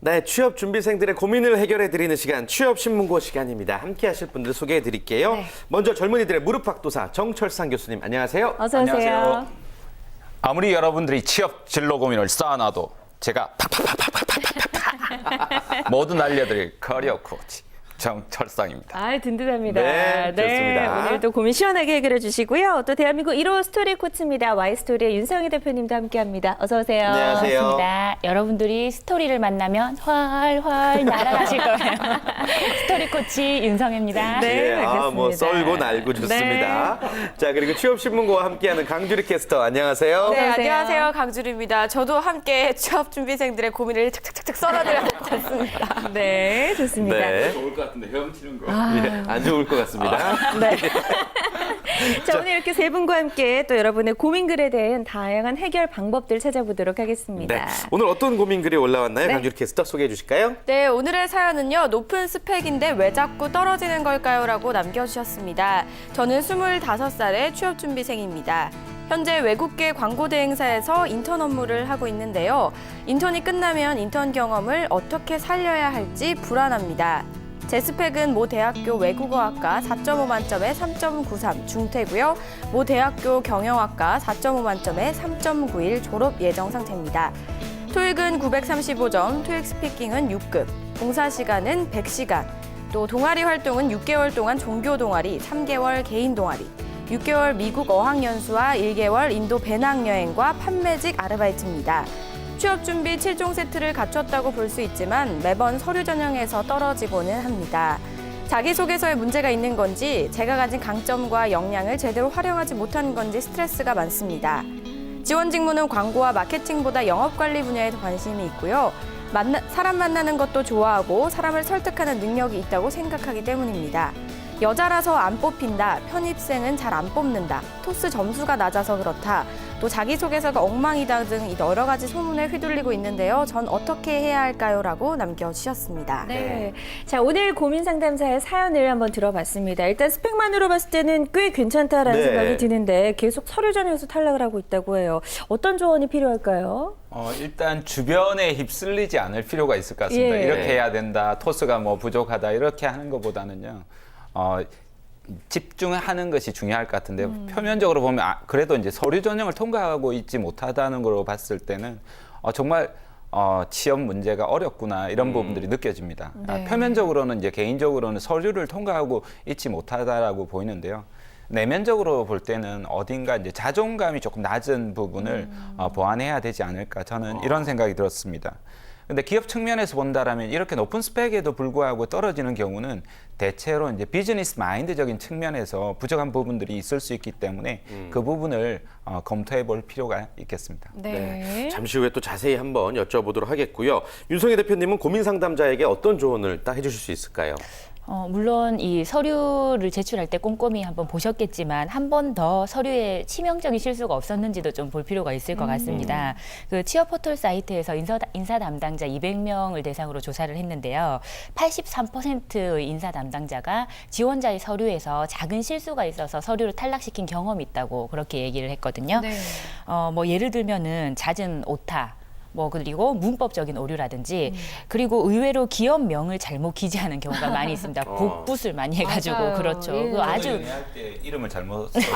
네, 취업 준비생들의 고민을 해결해드리는 시간, 취업신문고 시간입니다. 함께 하실 분들 소개해드릴게요. 네. 먼저 젊은이들의 무릎팍도사 정철상 교수님, 안녕하세요. 어서 오세요. 안녕하세요. 아무리 여러분들이 취업 진로 고민을 쌓아놔도 제가 팍팍팍팍팍팍 모두 날려드릴 커리어 코치 정철상입니다. 아, 든든합니다. 네, 좋습니다. 오늘도 고민 시원하게 해결해 주시고요. 또 대한민국 1호 스토리 코치입니다. Y스토리의 윤성희 대표님도 함께합니다. 어서 오세요. 안녕하세요. 반갑습니다. 여러분들이 스토리를 만나면 활활 날아가실 거예요. 스토리 코치 윤성혜입니다. 네, 뭐 알겠습니다. 썰고 날고 좋습니다. 자, 그리고 취업신문고와 함께하는 강주리 캐스터, 안녕하세요. 네. 안녕하세요. 강주리입니다. 저도 함께 취업 준비생들의 고민을 착착착착 썰어드려야 될 것 같습니다. 네, 좋습니다. 네. 좋을 것 같은데 헤엄치는 거. 예, 안 좋을 것 같습니다. 네. 자, 오늘 이렇게 세 분과 함께 또 여러분의 고민글에 대한 다양한 해결 방법들 찾아보도록 하겠습니다. 네. 오늘 어떤 고민글이 올라왔나요? 네. 강주리 캐스터 소개해 주실까요? 네, 오늘의 사연은요. 높은 스펙인데 왜 자꾸 떨어지는 걸까요? 라고 남겨주셨습니다. 저는 25살의 취업 준비생입니다. 현재 외국계 광고 대행사에서 인턴 업무를 하고 있는데요. 인턴이 끝나면 인턴 경험을 어떻게 살려야 할지 불안합니다. 제 스펙은 모 대학교 외국어학과 4.5 만점에 3.93 중퇴고요. 모 대학교 경영학과 4.5 만점에 3.91 졸업 예정 상태입니다. 토익은 935점, 토익 스피킹은 6급, 봉사 시간은 100시간, 또 동아리 활동은 6개월 동안 종교 동아리, 3개월 개인 동아리, 6개월 미국 어학연수와 1개월 인도 배낭여행과 판매직 아르바이트입니다. 취업 준비 7종 세트를 갖췄다고 볼 수 있지만 매번 서류 전형에서 떨어지고는 합니다. 자기소개서에 문제가 있는 건지 제가 가진 강점과 역량을 제대로 활용하지 못한 건지 스트레스가 많습니다. 지원 직무는 광고와 마케팅보다 영업관리 분야에 더 관심이 있고요. 사람 만나는 것도 좋아하고 사람을 설득하는 능력이 있다고 생각하기 때문입니다. 여자라서 안 뽑힌다, 편입생은 잘 안 뽑는다, 토스 점수가 낮아서 그렇다, 또 자기소개서가 엉망이다 등 여러 가지 소문에 휘둘리고 있는데요. 전 어떻게 해야 할까요? 라고 남겨주셨습니다. 네. 자, 오늘 고민 상담사의 사연을 한번 들어봤습니다. 일단 스펙만으로 봤을 때는 꽤 괜찮다라는 네. 생각이 드는데 계속 서류 전형에서 탈락을 하고 있다고 해요. 어떤 조언이 필요할까요? 일단 주변에 휩쓸리지 않을 필요가 있을 것 같습니다. 예. 이렇게 해야 된다, 토스가 뭐 부족하다 이렇게 하는 것보다는요. 집중하는 것이 중요할 것 같은데요. 표면적으로 보면 그래도 이제 서류 전형을 통과하고 있지 못하다는 걸로 봤을 때는 정말 취업 문제가 어렵구나 이런 부분들이 느껴집니다. 네. 표면적으로는 이제 개인적으로는 서류를 통과하고 있지 못하다라고 보이는데요. 내면적으로 볼 때는 어딘가 이제 자존감이 조금 낮은 부분을 보완해야 되지 않을까 저는 이런 생각이 들었습니다. 근데 기업 측면에서 본다라면 이렇게 높은 스펙에도 불구하고 떨어지는 경우는 대체로 이제 비즈니스 마인드적인 측면에서 부족한 부분들이 있을 수 있기 때문에 그 부분을 검토해 볼 필요가 있겠습니다. 네. 잠시 후에 또 자세히 한번 여쭤보도록 하겠고요. 윤성희 대표님은 고민 상담자에게 어떤 조언을 딱 해주실 수 있을까요? 물론 이 서류를 제출할 때 꼼꼼히 한번 보셨겠지만 한 번 더 서류에 치명적인 실수가 없었는지도 좀 볼 필요가 있을 것 같습니다. 그 취업 포털 사이트에서 인사 담당자 200명을 대상으로 조사를 했는데요. 83%의 인사 담당자가 지원자의 서류에서 작은 실수가 있어서 서류를 탈락시킨 경험이 있다고 그렇게 얘기를 했거든요. 네. 뭐 예를 들면은 잦은 오타. 그리고 문법적인 오류라든지 그리고 의외로 기업명을 잘못 기재하는 경우가 많이 있습니다. 복붙을 많이 해가지고 맞아요. 그렇죠. 예. 그거 아주 연애할 때 이름을 잘못 써서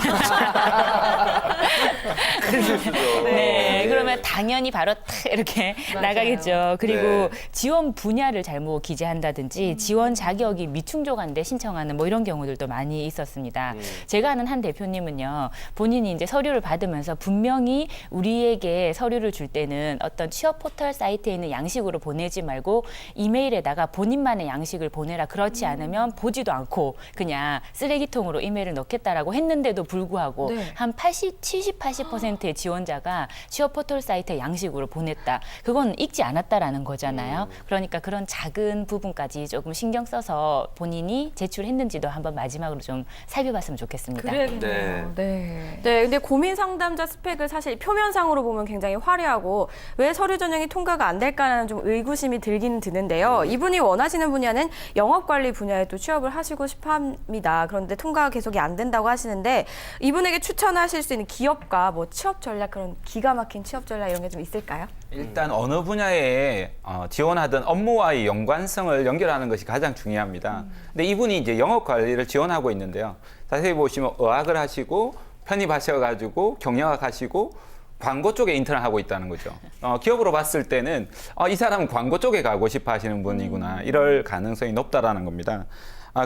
큰 실수죠. 네, 그러면 당연히 바로 탁 이렇게 맞아요. 나가겠죠. 그리고 네. 지원 분야를 잘못 기재한다든지 지원 자격이 미충족한데 신청하는 뭐 이런 경우들도 많이 있었습니다. 제가 아는 한 대표님은요, 본인이 이제 서류를 받으면서 분명히 우리에게 서류를 줄 때는 어떤 취업 포털 사이트에 있는 양식으로 보내지 말고 이메일에다가 본인만의 양식을 보내라. 그렇지 않으면 보지도 않고 그냥 쓰레기통으로 이메일을 넣겠다라고 했는데도 불구하고 네. 한 70, 80%의 지원자가 취업 포털 사이트에 양식으로 보냈다. 그건 읽지 않았다라는 거잖아요. 그러니까 그런 작은 부분까지 조금 신경 써서 본인이 제출했는지도 한번 마지막으로 좀 살펴봤으면 좋겠습니다. 그래야겠네요. 네. 네, 근데 고민 상담자 스펙을 사실 표면상으로 보면 굉장히 화려하고 왜 왜 서류 전형이 통과가 안 될까라는 좀 의구심이 들기는 드는데요. 이분이 원하시는 분야는 영업관리 분야에 또 취업을 하시고 싶어 합니다. 그런데 통과가 계속이 안 된다고 하시는데 이분에게 추천하실 수 있는 기업과 뭐 취업 전략, 그런 기가 막힌 취업 전략 이런 게 좀 있을까요? 일단 어느 분야에 지원하든 업무와의 연관성을 연결하는 것이 가장 중요합니다. 근데 이분이 이제 영업 관리를 지원하고 있는데요. 자세히 보시면 의학을 하시고 편입하셔가지고 경영학 하시고 광고 쪽에 인턴을 하고 있다는 거죠. 기업으로 봤을 때는 이 사람은 광고 쪽에 가고 싶어 하시는 분이구나. 이럴 가능성이 높다라는 겁니다.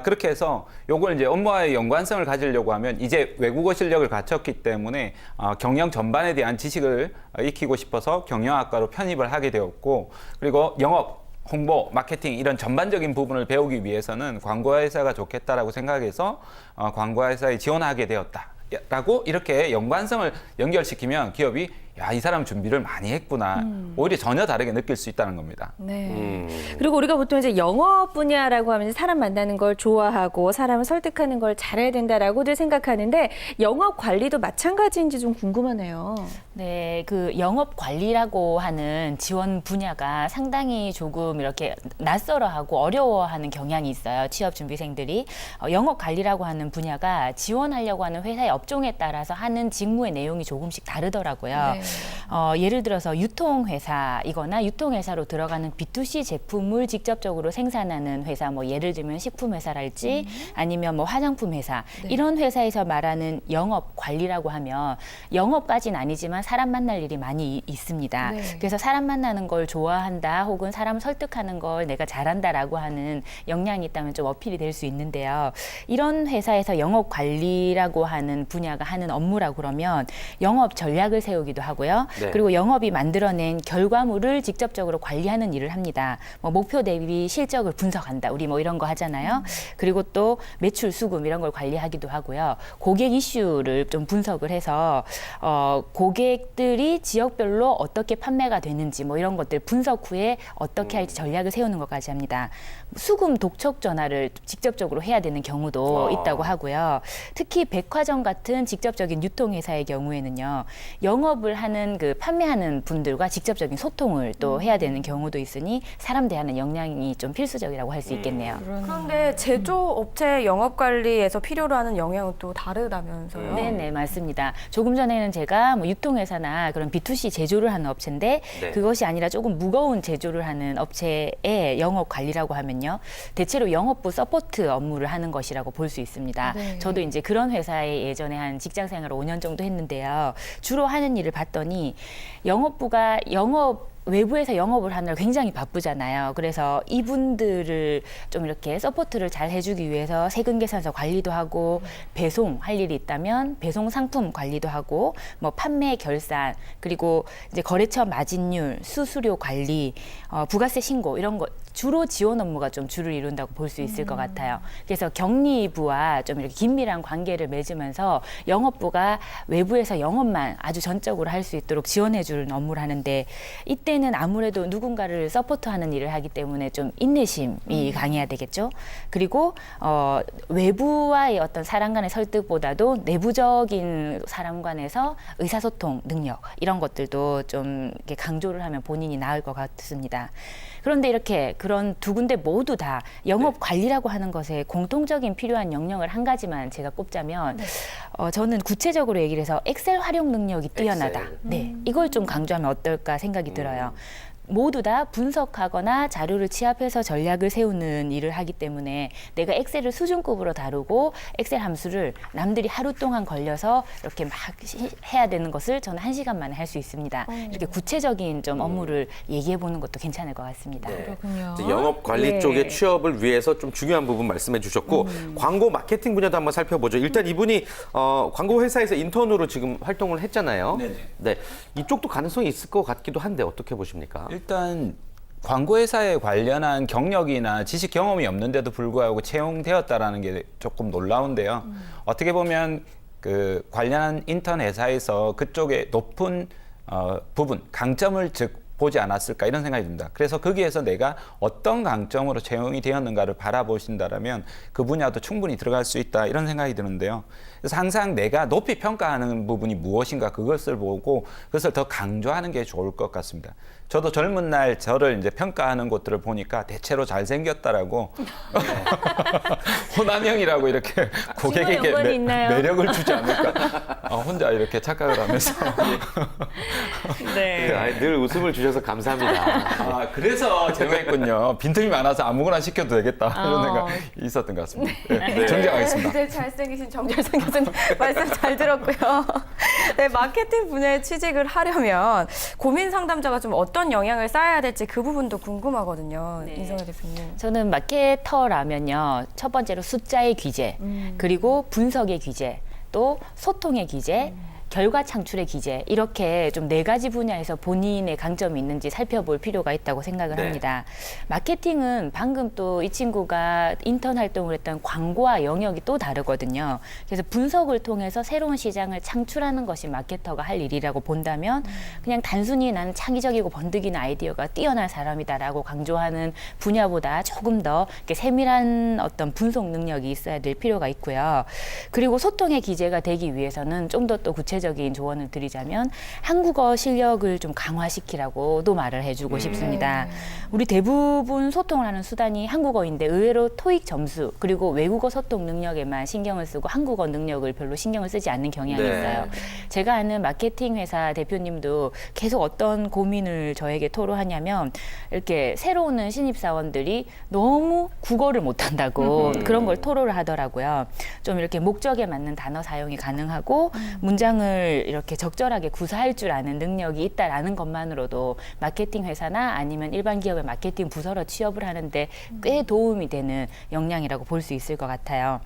그렇게 해서 요걸 이제 업무와의 연관성을 가지려고 하면 이제 외국어 실력을 갖췄기 때문에 경영 전반에 대한 지식을 익히고 싶어서 경영학과로 편입을 하게 되었고, 그리고 영업, 홍보, 마케팅 이런 전반적인 부분을 배우기 위해서는 광고회사가 좋겠다라고 생각해서 광고회사에 지원하게 되었다라고 이렇게 연관성을 연결시키면 기업이 야, 이 사람 준비를 많이 했구나. 오히려 전혀 다르게 느낄 수 있다는 겁니다. 네. 그리고 우리가 보통 이제 영업 분야라고 하면 사람 만나는 걸 좋아하고 사람을 설득하는 걸 잘해야 된다라고들 생각하는데 영업 관리도 마찬가지인지 좀 궁금하네요. 네, 그 영업 관리라고 하는 지원 분야가 상당히 조금 이렇게 낯설어하고 어려워하는 경향이 있어요. 취업 준비생들이 영업 관리라고 하는 분야가 지원하려고 하는 회사의 업종에 따라서 하는 직무의 내용이 조금씩 다르더라고요. 네. 예를 들어서 유통회사이거나 유통회사로 들어가는 B2C 제품을 직접적으로 생산하는 회사, 뭐 예를 들면 식품회사랄지 아니면 뭐 화장품회사, 이런 회사에서 말하는 영업 관리라고 하면 영업까지는 아니지만 사람 만날 일이 많이 있습니다. 네. 그래서 사람 만나는 걸 좋아한다 혹은 사람 설득하는 걸 내가 잘한다라고 하는 역량이 있다면 좀 어필이 될 수 있는데요. 이런 회사에서 영업 관리라고 하는 분야가 하는 업무라고 그러면 영업 전략을 세우기도 하고요. 네. 그리고 영업이 만들어낸 결과물을 직접적으로 관리하는 일을 합니다. 뭐 목표 대비 실적을 분석한다. 우리 뭐 이런 거 하잖아요. 그리고 또 매출 수금 이런 걸 관리하기도 하고요. 고객 이슈를 좀 분석을 해서 고객들이 지역별로 어떻게 판매가 되는지 뭐 이런 것들 분석 후에 어떻게 할지 전략을 세우는 것까지 합니다. 수금 독촉 전화를 직접적으로 해야 되는 경우도 있다고 하고요. 특히 백화점 같은 직접적인 유통회사의 경우에는요. 영업을 하는 그 판매하는 분들과 직접적인 소통을 또 해야 되는 경우도 있으니 사람 대하는 역량이 좀 필수적이라고 할 수 있겠네요. 그런데 제조업체 영업관리에서 필요로 하는 역량은 또 다르다면서요? 네네, 맞습니다. 조금 전에는 제가 뭐 유통회사나 그런 B2C 제조를 하는 업체인데 네. 그것이 아니라 조금 무거운 제조를 하는 업체의 영업 관리라고 하면요. 대체로 영업부 서포트 업무를 하는 것이라고 볼 수 있습니다. 네. 저도 이제 그런 회사에 예전에 한 직장 생활을 5년 정도 했는데요. 주로 하는 일을 봤더니 영업부가 외부에서 영업을 하느라 굉장히 바쁘잖아요. 그래서 이분들을 좀 이렇게 서포트를 잘 해주기 위해서 세금 계산서 관리도 하고 배송할 일이 있다면 배송 상품 관리도 하고 뭐 판매 결산 그리고 이제 거래처 마진율, 수수료 관리, 부가세 신고 이런 거 주로 지원 업무가 좀 주를 이룬다고 볼 수 있을 것 같아요. 그래서 경리부와 좀 이렇게 긴밀한 관계를 맺으면서 영업부가 외부에서 영업만 아주 전적으로 할 수 있도록 지원해 주는 업무를 하는데 이때는 아무래도 누군가를 서포트하는 일을 하기 때문에 좀 인내심이 강해야 되겠죠. 그리고 외부와의 어떤 사람 간의 설득보다도 내부적인 사람 간에서 의사소통 능력 이런 것들도 좀 이렇게 강조를 하면 본인이 나을 것 같습니다. 그런데 이렇게 그런 두 군데 모두 다 영업 관리라고 하는 것에 공통적인 필요한 역량을 한 가지만 제가 꼽자면 저는 구체적으로 얘기를 해서 엑셀 활용 능력이 뛰어나다. 엑셀. 네, 이걸 좀 강조하면 어떨까 생각이 들어요. 모두 다 분석하거나 자료를 취합해서 전략을 세우는 일을 하기 때문에 내가 엑셀을 수준급으로 다루고 엑셀 함수를 남들이 하루 동안 걸려서 이렇게 막 해야 되는 것을 저는 1시간 만에 할 수 있습니다. 이렇게 구체적인 좀 업무를 얘기해 보는 것도 괜찮을 것 같습니다. 그렇군요. 이제 영업 관리 네. 쪽의 취업을 위해서 좀 중요한 부분 말씀해 주셨고 광고 마케팅 분야도 한번 살펴보죠. 일단 이분이 광고 회사에서 인턴으로 지금 활동을 했잖아요. 네네. 네. 이쪽도 가능성이 있을 것 같기도 한데 어떻게 보십니까? 일단 광고회사에 관련한 경력이나 지식 경험이 없는데도 불구하고 채용되었다라는 게 조금 놀라운데요. 어떻게 보면 그 관련한 인턴 회사에서 그쪽에 높은 부분, 강점을 즉 보지 않았을까 이런 생각이 듭니다. 그래서 거기에서 내가 어떤 강점으로 채용이 되었는가를 바라보신다라면 그 분야도 충분히 들어갈 수 있다 이런 생각이 드는데요. 그래서 항상 내가 높이 평가하는 부분이 무엇인가 그것을 보고 그것을 더 강조하는 게 좋을 것 같습니다. 저도 젊은 날 저를 이제 평가하는 곳들을 보니까 대체로 잘생겼다라고 호남형이라고 이렇게 고객에게 연관이 있나요? 매력을 주지 않을까 혼자 이렇게 착각을 하면서 네. 늘 웃음을 주셔서 감사합니다. 아, 그래서 제가 빈틈이 많아서 아무거나 시켜도 되겠다 이런 생각이 있었던 것 같습니다. 네, 정정하겠습니다. 네, 잘생기신 정철성 교수님 말씀 잘 들었고요. 네, 마케팅 분야에 취직을 하려면 고민 상담자가 좀 어떤 영향을 쌓아야 될지 그 부분도 궁금하거든요. 네. 이성애 대표님. 저는 마케터라면요. 첫 번째로 숫자의 귀재, 그리고 분석의 귀재, 또 소통의 귀재, 결과 창출의 기재 이렇게 좀 4가지 분야에서 본인의 강점이 있는지 살펴볼 필요가 있다고 생각을 네. 합니다. 마케팅은 방금 또 이 친구가 인턴 활동을 했던 광고와 영역이 또 다르거든요. 그래서 분석을 통해서 새로운 시장을 창출하는 것이 마케터가 할 일이라고 본다면 그냥 단순히 나는 창의적이고 번뜩이는 아이디어가 뛰어난 사람이다라고 강조하는 분야보다 조금 더 이렇게 세밀한 어떤 분석 능력이 있어야 될 필요가 있고요. 그리고 소통의 기재가 되기 위해서는 좀 더 또 구체적인 조언을 드리자면 한국어 실력을 좀 강화시키라고도 말을 해주고 싶습니다. 우리 대부분 소통을 하는 수단이 한국어인데 의외로 토익 점수 그리고 외국어 소통 능력에만 신경을 쓰고 한국어 능력을 별로 신경을 쓰지 않는 경향이 네. 있어요. 제가 아는 마케팅 회사 대표님도 계속 어떤 고민을 저에게 토로하냐면 이렇게 새로 오는 신입사원들이 너무 국어를 못한다고 그런 걸 토로를 하더라고요. 좀 이렇게 목적에 맞는 단어 사용이 가능하고 문장을 이렇게 적절하게 구사할 줄 아는 능력이 있다라는 것만으로도 마케팅 회사나 아니면 일반 기업의 마케팅 부서로 취업을 하는데 꽤 도움이 되는 역량이라고 볼 수 있을 것 같아요.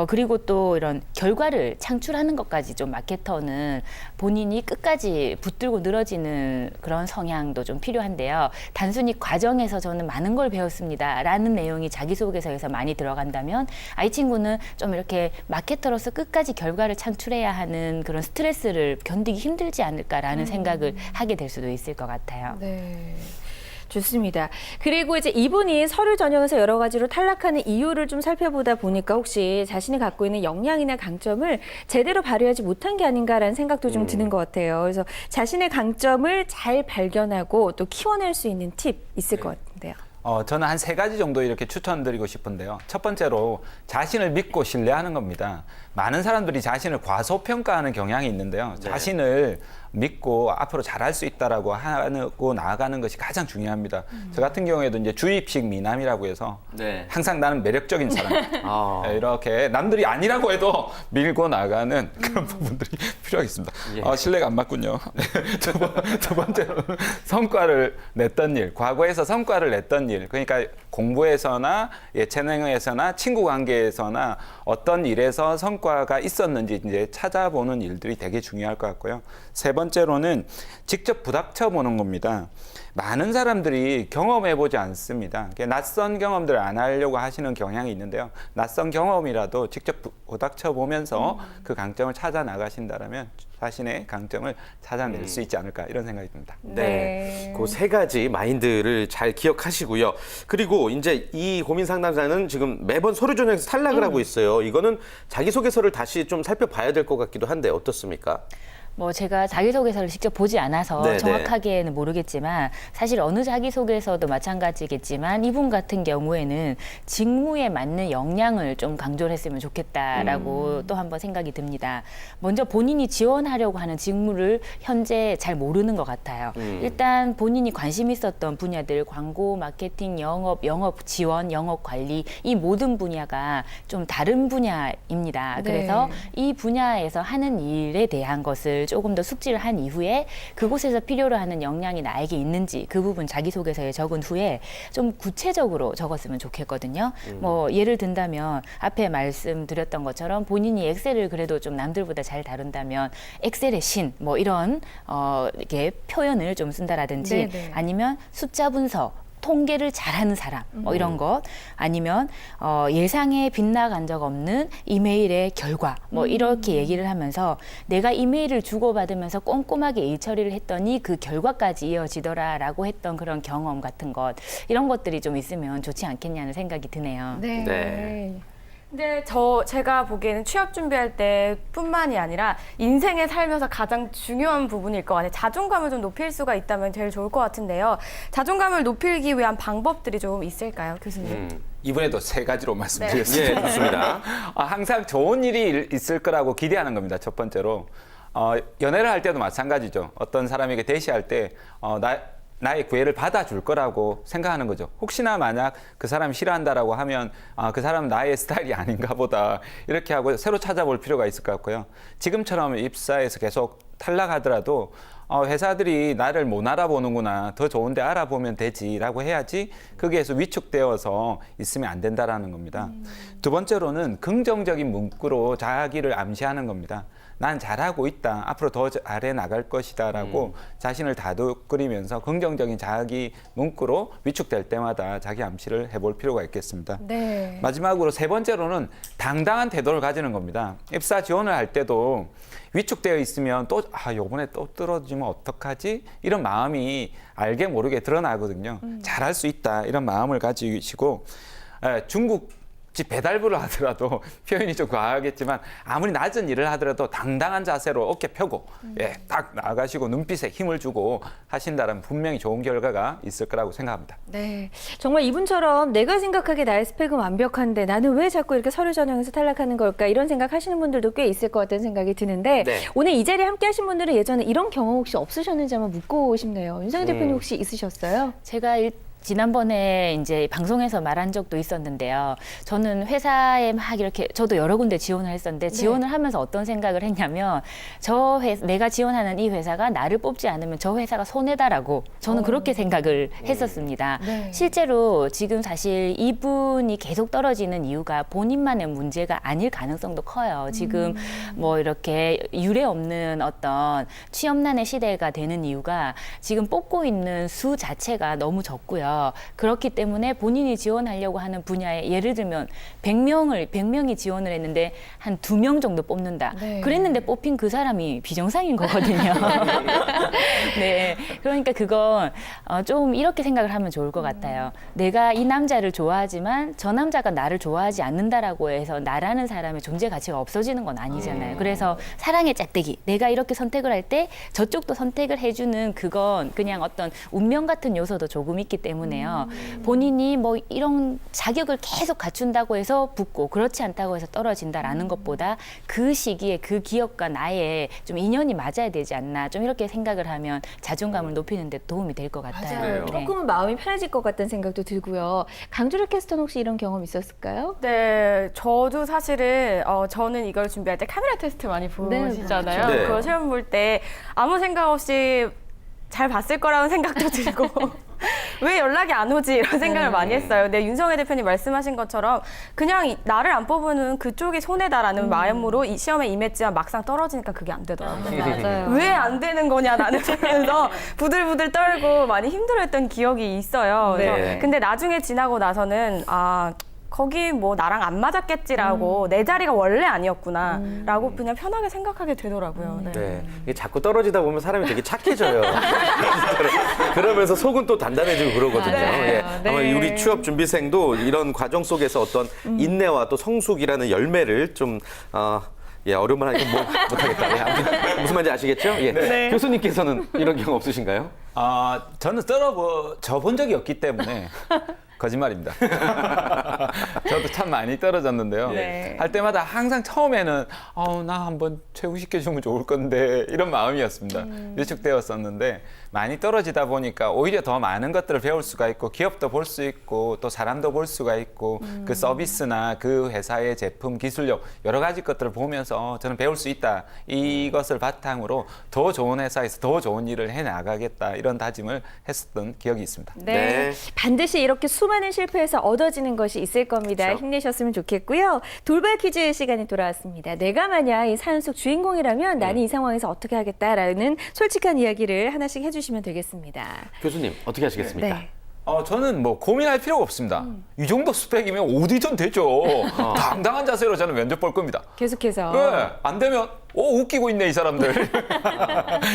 그리고 또 이런 결과를 창출하는 것까지 좀 마케터는 본인이 끝까지 붙들고 늘어지는 그런 성향도 좀 필요한데요. 단순히 과정에서 저는 많은 걸 배웠습니다라는 내용이 자기소개서에서 많이 들어간다면 이 친구는 좀 이렇게 마케터로서 끝까지 결과를 창출해야 하는 그런 스트레스를 견디기 힘들지 않을까라는 생각을 하게 될 수도 있을 것 같아요. 네. 좋습니다. 그리고 이제 이분이 서류 전형에서 여러 가지로 탈락하는 이유를 좀 살펴보다 보니까 혹시 자신이 갖고 있는 역량이나 강점을 제대로 발휘하지 못한 게 아닌가라는 생각도 좀 드는 것 같아요. 그래서 자신의 강점을 잘 발견하고 또 키워낼 수 있는 팁 있을 것 같은데요. 저는 한 3가지 정도 이렇게 추천드리고 싶은데요. 첫 번째로 자신을 믿고 신뢰하는 겁니다. 많은 사람들이 자신을 과소평가하는 경향이 있는데요. 네. 자신을 믿고 앞으로 잘할 수 있다라고 하고 나아가는 것이 가장 중요합니다. 저 같은 경우에도 이제 주입식 미남이라고 해서 네. 항상 나는 매력적인 사람. 아. 이렇게 남들이 아니라고 해도 밀고 나가는 그런 부분들이 필요하겠습니다. 예. 신뢰가 안 맞군요. 두 번째로는 성과를 냈던 일, 과거에서 성과를 냈던 일, 그러니까 공부에서나 예체능에서나 친구 관계에서나 어떤 일에서 성과가 있었는지 이제 찾아보는 일들이 되게 중요할 것 같고요. 세 번째로는 직접 부닥쳐 보는 겁니다. 많은 사람들이 경험해보지 않습니다. 낯선 경험들을 안 하려고 하시는 경향이 있는데요. 낯선 경험이라도 직접 부닥쳐 보면서 그 강점을 찾아 나가신다면 자신의 강점을 찾아낼 수 있지 않을까 이런 생각이 듭니다. 네. 그 3가지 마인드를 잘 기억하시고요. 그리고 이제 이 고민 상담사는 지금 매번 서류 전형에서 탈락을 하고 있어요. 이거는 자기소개서를 다시 좀 살펴봐야 될 것 같기도 한데 어떻습니까? 제가 자기소개서를 직접 보지 않아서 네네. 정확하게는 모르겠지만 사실 어느 자기소개서도 마찬가지겠지만 이분 같은 경우에는 직무에 맞는 역량을 좀 강조를 했으면 좋겠다라고 또 한번 생각이 듭니다. 먼저 본인이 지원하려고 하는 직무를 현재 잘 모르는 것 같아요. 일단 본인이 관심 있었던 분야들 광고, 마케팅, 영업 지원, 영업 관리 이 모든 분야가 좀 다른 분야입니다. 네. 그래서 이 분야에서 하는 일에 대한 것을 조금 더 숙지를 한 이후에 그곳에서 필요로 하는 역량이 나에게 있는지 그 부분 자기소개서에 적은 후에 좀 구체적으로 적었으면 좋겠거든요. 예를 든다면 앞에 말씀드렸던 것처럼 본인이 엑셀을 그래도 좀 남들보다 잘 다룬다면 엑셀의 신 이런 이렇게 표현을 좀 쓴다라든지 네네. 아니면 숫자 분석 통계를 잘하는 사람, 뭐 이런 것 아니면 예상에 빗나간 적 없는 이메일의 결과, 뭐 이렇게 얘기를 하면서 내가 이메일을 주고받으면서 꼼꼼하게 일 처리를 했더니 그 결과까지 이어지더라라고 했던 그런 경험 같은 것, 이런 것들이 좀 있으면 좋지 않겠냐는 생각이 드네요. 네. 네. 근데 제가 보기에는 취업 준비할 때뿐만이 아니라 인생에 살면서 가장 중요한 부분일 것 같아요. 자존감을 좀 높일 수가 있다면 제일 좋을 것 같은데요. 자존감을 높이기 위한 방법들이 좀 있을까요, 교수님? 이번에도 세 가지로 말씀드렸습니다. 예, 좋습니다. 항상 좋은 일이 있을 거라고 기대하는 겁니다. 첫 번째로. 연애를 할 때도 마찬가지죠. 어떤 사람에게 대시할 때 나의 구애를 받아줄 거라고 생각하는 거죠. 혹시나 만약 그 사람이 싫어한다라고 하면 그 사람은 나의 스타일이 아닌가 보다 이렇게 하고 새로 찾아볼 필요가 있을 것 같고요. 지금처럼 입사해서 계속 탈락하더라도 회사들이 나를 못 알아보는구나, 더 좋은 데 알아보면 되지라고 해야지 거기에서 위축되어서 있으면 안 된다라는 겁니다. 두 번째로는 긍정적인 문구로 자기를 암시하는 겁니다. 난 잘하고 있다. 앞으로 더 잘해 나갈 것이다라고 자신을 다독거리면서 긍정적인 자기 문구로 위축될 때마다 자기 암시를 해볼 필요가 있겠습니다. 네. 마지막으로 세 번째로는 당당한 태도를 가지는 겁니다. 입사 지원을 할 때도 위축되어 있으면 또 요번에 또 떨어지면 어떡하지? 이런 마음이 알게 모르게 드러나거든요. 잘할 수 있다. 이런 마음을 가지시고 중국집 배달부를 하더라도 표현이 좀 과하겠지만 아무리 낮은 일을 하더라도 당당한 자세로 어깨 펴고 딱 나가시고 눈빛에 힘을 주고 하신다면 분명히 좋은 결과가 있을 거라고 생각합니다. 네. 정말 이분처럼 내가 생각하기에 나의 스펙은 완벽한데 나는 왜 자꾸 이렇게 서류 전형에서 탈락하는 걸까? 이런 생각하시는 분들도 꽤 있을 것 같다는 생각이 드는데 네. 오늘 이 자리에 함께 하신 분들은 예전에 이런 경험 혹시 없으셨는지 한번 묻고 싶네요. 윤상희 대표님 혹시 있으셨어요? 제가 지난번에 이제 방송에서 말한 적도 있었는데요. 저는 회사에 막 이렇게 저도 여러 군데 지원을 했었는데 지원을 하면서 어떤 생각을 했냐면 내가 지원하는 이 회사가 나를 뽑지 않으면 저 회사가 손해다라고 저는 그렇게 생각을 했었습니다. 네. 실제로 지금 사실 이분이 계속 떨어지는 이유가 본인만의 문제가 아닐 가능성도 커요. 지금 뭐 이렇게 유례 없는 어떤 취업난의 시대가 되는 이유가 지금 뽑고 있는 수 자체가 너무 적고요. 그렇기 때문에 본인이 지원하려고 하는 분야에 예를 들면 100명이 지원을 했는데 한 2명 정도 뽑는다. 네. 그랬는데 뽑힌 그 사람이 비정상인 거거든요. 네. 그러니까 그건 좀 이렇게 생각을 하면 좋을 것 같아요. 내가 이 남자를 좋아하지만 저 남자가 나를 좋아하지 않는다라고 해서 나라는 사람의 존재 가치가 없어지는 건 아니잖아요. 그래서 사랑의 짝대기. 내가 이렇게 선택을 할 때 저쪽도 선택을 해주는 그건 그냥 어떤 운명 같은 요소도 조금 있기 때문에요. 본인이 뭐 이런 자격을 계속 갖춘다고 해서 붙고 그렇지 않다고 해서 떨어진다라는 것보다 그 시기에 그 기업과 나의 좀 인연이 맞아야 되지 않나 좀 이렇게 생각을 하면 자존감을 높이는 데 도움이 될 것 같아요. 맞아요. 네. 조금은 마음이 편해질 것 같다는 생각도 들고요. 강주를 캐스터는 혹시 이런 경험 있었을까요? 네, 저도 사실은 저는 이걸 준비할 때 카메라 테스트 많이 보시잖아요. 네. 그거 시험 볼 때 아무 생각 없이 잘 봤을 거라는 생각도 들고 왜 연락이 안 오지 이런 생각을 많이 했어요. 근데 윤성혜 대표님 말씀하신 것처럼 그냥 나를 안 뽑으면 그쪽이 손해다라는 마음으로 이 시험에 임했지만 막상 떨어지니까 그게 안 되더라고요. 맞아요. 왜 안 되는 거냐 나는 하면서 부들부들 떨고 많이 힘들어했던 기억이 있어요. 네. 그래서 근데 나중에 지나고 나서는 거기 뭐 나랑 안 맞았겠지라고 내 자리가 원래 아니었구나라고 그냥 편하게 생각하게 되더라고요. 네. 네. 이게 자꾸 떨어지다 보면 사람이 되게 착해져요. 그러면서 속은 또 단단해지고 그러거든요. 맞아요. 예. 네. 아마 우리 취업 준비생도 이런 과정 속에서 어떤 인내와 또 성숙이라는 열매를 좀 어려운 말 하니까 못하겠다. 예, 아무튼 무슨 말인지 아시겠죠? 예. 교수님께서는 이런 경험 없으신가요? 저는 떨어져 본 적이 없기 때문에 거짓말입니다. 저도 참 많이 떨어졌는데요. 네. 할 때마다 항상 처음에는 나 한번 최후시켜주면 좋을 건데 이런 마음이었습니다. 위축되었었는데 많이 떨어지다 보니까 오히려 더 많은 것들을 배울 수가 있고 기업도 볼 수 있고 또 사람도 볼 수가 있고 그 서비스나 그 회사의 제품, 기술력 여러 가지 것들을 보면서 저는 배울 수 있다. 이것을 바탕으로 더 좋은 회사에서 더 좋은 일을 해나가겠다. 이런 다짐을 했었던 기억이 있습니다. 네. 반드시 이렇게 수많은 실패에서 얻어지는 것이 있을 겁니다. 그렇죠. 힘내셨으면 좋겠고요. 돌발 퀴즈 시간이 돌아왔습니다. 내가 만약 이 사연 속 주인공이라면 나는 이 상황에서 어떻게 하겠다라는 솔직한 이야기를 하나씩 해주시면 되겠습니다. 교수님 어떻게 하시겠습니까? 네. 저는 뭐 고민할 필요가 없습니다. 이 정도 스펙이면 오디션 되죠. 당당한 자세로 저는 면접 볼 겁니다. 계속해서. 네, 안 되면 웃기고 있네 이 사람들.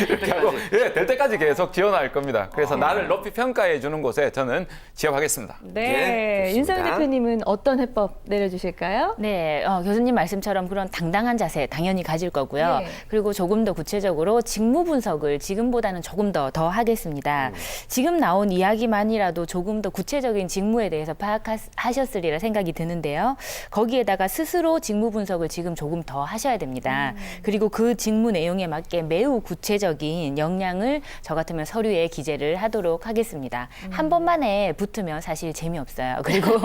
이렇게 하고 될 때까지 계속 지원할 겁니다. 그래서 나를 높이 평가해 주는 곳에 저는 지원하겠습니다. 네, 좋습니다. 윤석열 대표님은 어떤 해법 내려주실까요? 네, 교수님 말씀처럼 그런 당당한 자세 당연히 가질 거고요. 네. 그리고 조금 더 구체적으로 직무 분석을 지금보다는 조금 더 하겠습니다. 지금 나온 이야기만이라도 조금 더 구체적인 직무에 대해서 파악하셨으리라 생각이 드는데요. 거기에다가 스스로 직무 분석을 지금 조금 더 하셔야 됩니다. 그리고 그 직무 내용에 맞게 매우 구체적인 역량을 저 같으면 서류에 기재를 하도록 하겠습니다. 한 번만에 붙으면 사실 재미없어요. 그리고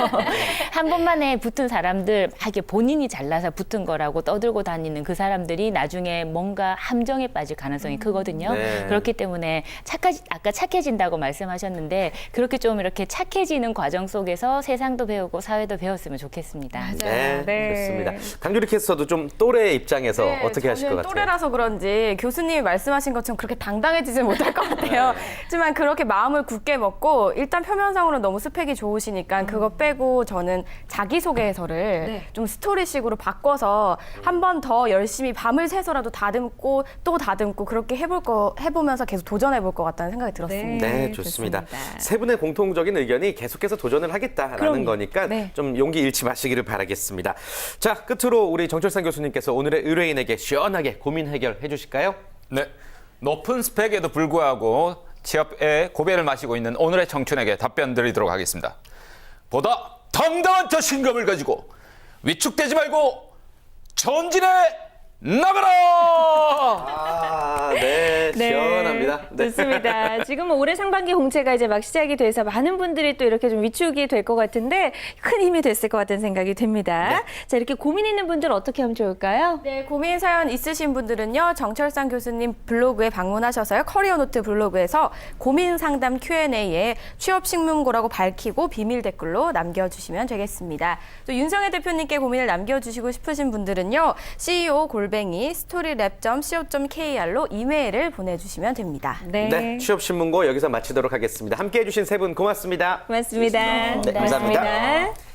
한 번만에 붙은 사람들 막 이렇게 본인이 잘나서 붙은 거라고 떠들고 다니는 그 사람들이 나중에 뭔가 함정에 빠질 가능성이 크거든요. 네. 그렇기 때문에 아까 착해진다고 말씀하셨는데 그렇게 좀 이렇게 착해지는 과정 속에서 세상도 배우고 사회도 배웠으면 좋겠습니다. 네, 네. 좋습니다. 강유리 캐스터도 좀 또래 입장에서 어떻게 하실 것 저는 같아요? 또래라서 그런지 교수님이 말씀하신 것처럼 그렇게 당당해지진 못할 것 같아요. 하지만 그렇게 마음을 굳게 먹고 일단 표면상으로는 너무 스펙이 좋으시니까 그거 빼고 저는 자기소개서를 좀 스토리식으로 바꿔서 한 번 더 열심히 밤을 새서라도 다듬고 또 다듬고 그렇게 해보면서 계속 도전해볼 것 같다는 생각이 들었습니다. 네, 좋습니다. 좋습니다. 세 분의 공통적인 의견이 계속해서 도전을 하겠다라는 그럼요. 거니까 네. 좀 용기 잃지 마시기를 바라겠습니다. 자, 끝으로 우리 정철상 교수님께서 오늘의 의뢰인에게 시원하게 고민 해결해 주실까요? 네, 높은 스펙에도 불구하고 취업에 고배를 마시고 있는 오늘의 청춘에게 답변 드리도록 하겠습니다. 보다 당당한 자신감을 가지고 위축되지 말고 전진해 나가라! 네, 시원합니다. 네. 좋습니다. 지금은 올해 상반기 공채가 이제 막 시작이 돼서 많은 분들이 또 이렇게 좀 위축이 될 것 같은데 큰 힘이 됐을 것 같다는 생각이 듭니다. 자, 이렇게 고민 있는 분들 어떻게 하면 좋을까요? 네, 고민 사연 있으신 분들은요. 정철상 교수님 블로그에 방문하셔서요. 커리어노트 블로그에서 고민 상담 Q&A에 취업 신문고라고 밝히고 비밀 댓글로 남겨주시면 되겠습니다. 또 윤석열 대표님께 고민을 남겨주시고 싶으신 분들은요. ceo@스토리랩.co.kr로 이메일을 보내주시면 됩니다. 네, 취업신문고 여기서 마치도록 하겠습니다. 함께해 주신 세 분 고맙습니다. 고맙습니다. 네, 감사합니다. 고맙습니다.